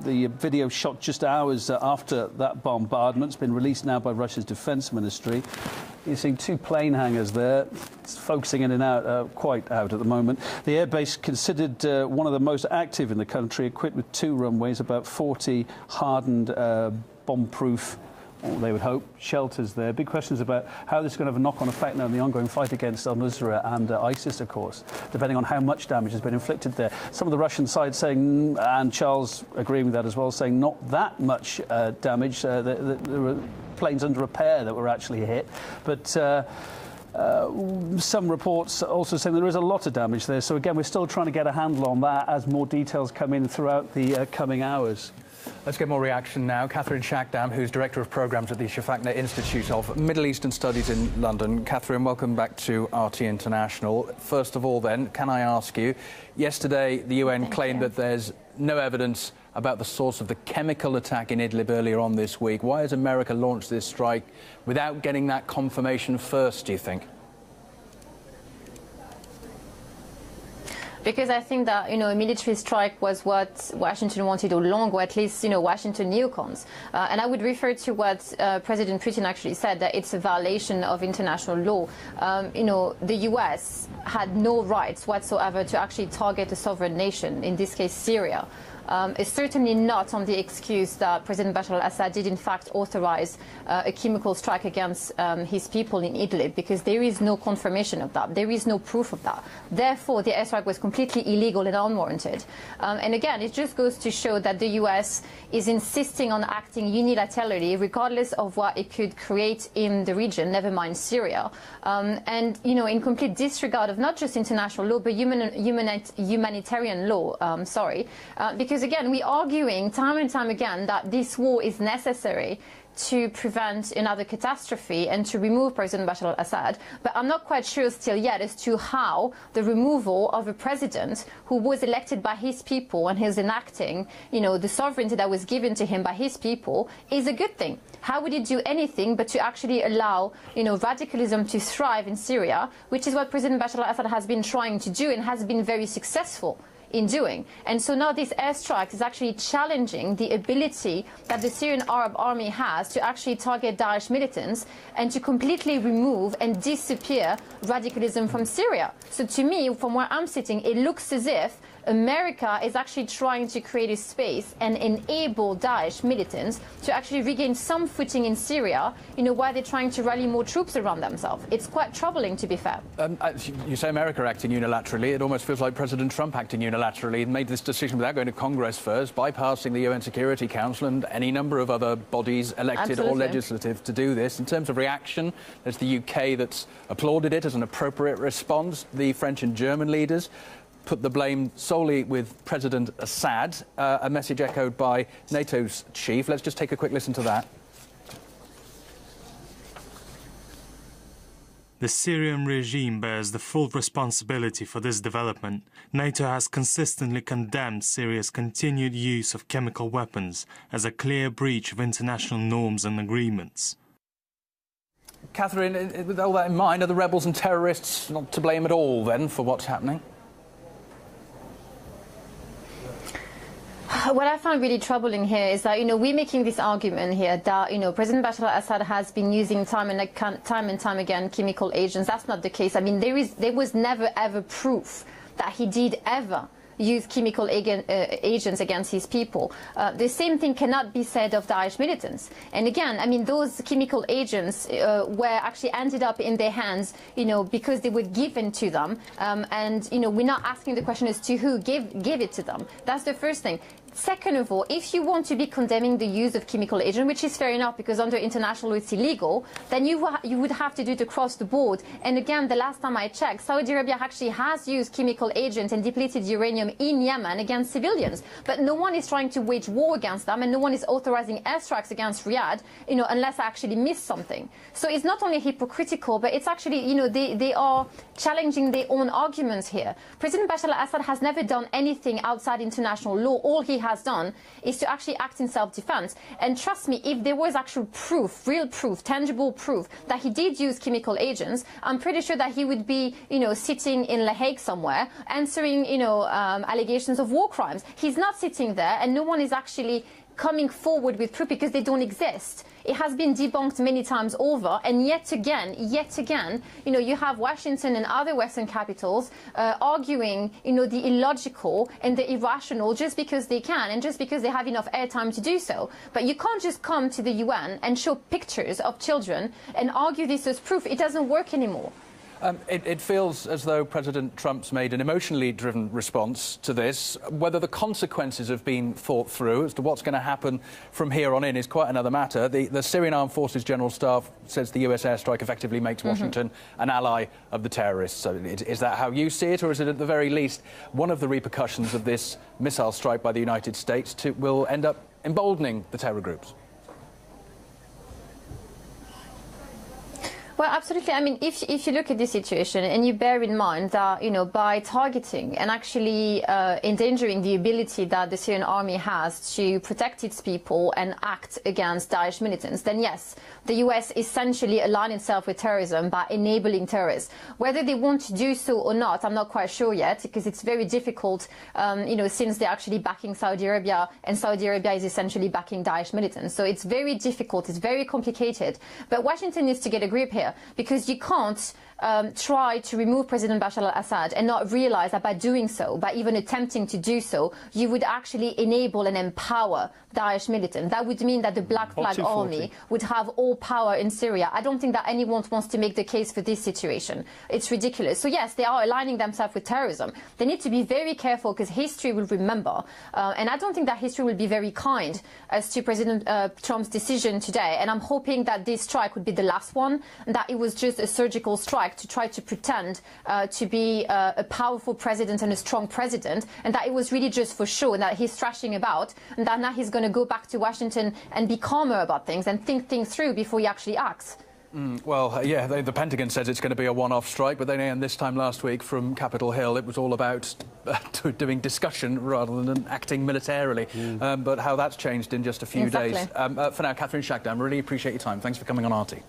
The video shot just hours after that bombardment. It's been released now by Russia's defense ministry. You're seeing two plane hangars there. It's focusing in and out, quite out at the moment. The airbase considered one of the most active in the country, equipped with 2 runways, about 40 hardened bomb-proof, they would hope, shelters there. Big questions about how this is going to have a knock-on effect now in the ongoing fight against al-Nusra and ISIS, of course, depending on how much damage has been inflicted there. Some of the Russian side saying, and Charles agreeing with that as well, saying not that much damage. There were planes under repair that were actually hit. But some reports also saying there is a lot of damage there. So, again, we're still trying to get a handle on that as more details come in throughout the coming hours. Let's get more reaction now. Catherine Shackdam, who's Director of Programmes at the Shafaqna Institute of Middle Eastern Studies in London. Catherine, welcome back to RT International. First of all, then, can I ask you, yesterday the UN claimed that there's no evidence about the source of the chemical attack in Idlib earlier on this week. Why has America launched this strike without getting that confirmation first, do you think? Because I think that, a military strike was what Washington wanted all along, or at least, Washington neocons. And I would refer to what President Putin actually said, that it's a violation of international law. The US had no rights whatsoever to actually target a sovereign nation, in this case Syria. It's certainly not on the excuse that President Bashar al-Assad did in fact authorize a chemical strike against his people in Idlib, because there is no confirmation of that. There is no proof of that. Therefore, the airstrike was completely illegal and unwarranted. And again, it just goes to show that the US is insisting on acting unilaterally, regardless of what it could create in the region, never mind Syria. And, in complete disregard of not just international law, but humanitarian law, because again, we're arguing time and time again that this war is necessary to prevent another catastrophe and to remove President Bashar al-Assad. But I'm not quite sure still yet as to how the removal of a president who was elected by his people and is enacting, the sovereignty that was given to him by his people is a good thing. How would it do anything but to actually allow, radicalism to thrive in Syria, which is what President Bashar al-Assad has been trying to do and has been very successful in doing. And so now this airstrike is actually challenging the ability that the Syrian Arab army has to actually target Daesh militants and to completely remove and disappear radicalism from Syria. So to me, from where I'm sitting, it looks as if America is actually trying to create a space and enable Daesh militants to actually regain some footing in Syria, while they're trying to rally more troops around themselves. It's quite troubling, to be fair. You say America acting unilaterally. It almost feels like President Trump acting unilaterally and made this decision without going to Congress first, bypassing the UN Security Council and any number of other bodies, elected or legislative, to do this. In terms of reaction, there's the UK that's applauded it as an appropriate response. The French and German leaders put the blame solely with President Assad, a message echoed by NATO's chief. Let's just take a quick listen to that. The Syrian regime bears the full responsibility for this development. NATO has consistently condemned Syria's continued use of chemical weapons as a clear breach of international norms and agreements. Catherine, with all that in mind, are the rebels and terrorists not to blame at all, then, for what's happening? What I find really troubling here is that, we're making this argument here that, President Bashar al-Assad has been using time and time again chemical agents. That's not the case. I mean, there was never, ever proof that he did ever use chemical agents against his people. The same thing cannot be said of Daesh militants. And again, I mean, those chemical agents were actually ended up in their hands, because they were given to them. And, we're not asking the question as to who gave it to them. That's the first thing. Second of all, if you want to be condemning the use of chemical agents, which is fair enough because under international law it's illegal, then you would have to do it across the board. And again, the last time I checked, Saudi Arabia actually has used chemical agents and depleted uranium in Yemen against civilians. But no one is trying to wage war against them, and no one is authorizing airstrikes against Riyadh, unless I actually missed something. So it's not only hypocritical, but it's actually, they are challenging their own arguments here. President Bashar al-Assad has never done anything outside international law. All he has done is to actually act in self-defense. And trust me, if there was actual proof, real proof, tangible proof that he did use chemical agents, I'm pretty sure that he would be, sitting in The Hague somewhere answering, allegations of war crimes. He's not sitting there, and no one is actually coming forward with proof because they don't exist. It has been debunked many times over, and yet again, you have Washington and other Western capitals arguing, the illogical and the irrational just because they can and just because they have enough airtime to do so. But you can't just come to the UN and show pictures of children and argue this as proof. It doesn't work anymore. It feels as though President Trump's made an emotionally driven response to this. Whether the consequences have been thought through as to what's going to happen from here on in is quite another matter. The Syrian Armed Forces General Staff says the US airstrike effectively makes Washington an ally of the terrorists. So is that how you see it, or is it at the very least one of the repercussions of this missile strike by the United States will end up emboldening the terror groups? Well, absolutely. I mean, if you look at this situation and you bear in mind that, by targeting and actually endangering the ability that the Syrian army has to protect its people and act against Daesh militants, then yes, the US essentially aligned itself with terrorism by enabling terrorists. Whether they want to do so or not, I'm not quite sure yet, because it's very difficult, since they're actually backing Saudi Arabia, and Saudi Arabia is essentially backing Daesh militants. So it's very difficult, it's very complicated. But Washington needs to get a grip here, because you can't try to remove President Bashar al-Assad and not realize that by doing so, by even attempting to do so, you would actually enable and empower Daesh militants. That would mean that the Black Flag Army would have all power in Syria. I don't think that anyone wants to make the case for this situation. It's ridiculous. So yes, they are aligning themselves with terrorism. They need to be very careful, because history will remember. And I don't think that history will be very kind as to President Trump's decision today. And I'm hoping that this strike would be the last one, and that it was just a surgical strike to try to pretend to be a powerful president and a strong president, and that it was really just for show, and that he's thrashing about, and that now he's going to go back to Washington and be calmer about things and think things through before he actually acts. The Pentagon says it's going to be a one-off strike, but then this time last week from Capitol Hill, it was all about doing discussion rather than acting militarily. But how that's changed in just a few days. For now, Catherine Shagdam, really appreciate your time. Thanks for coming on RT.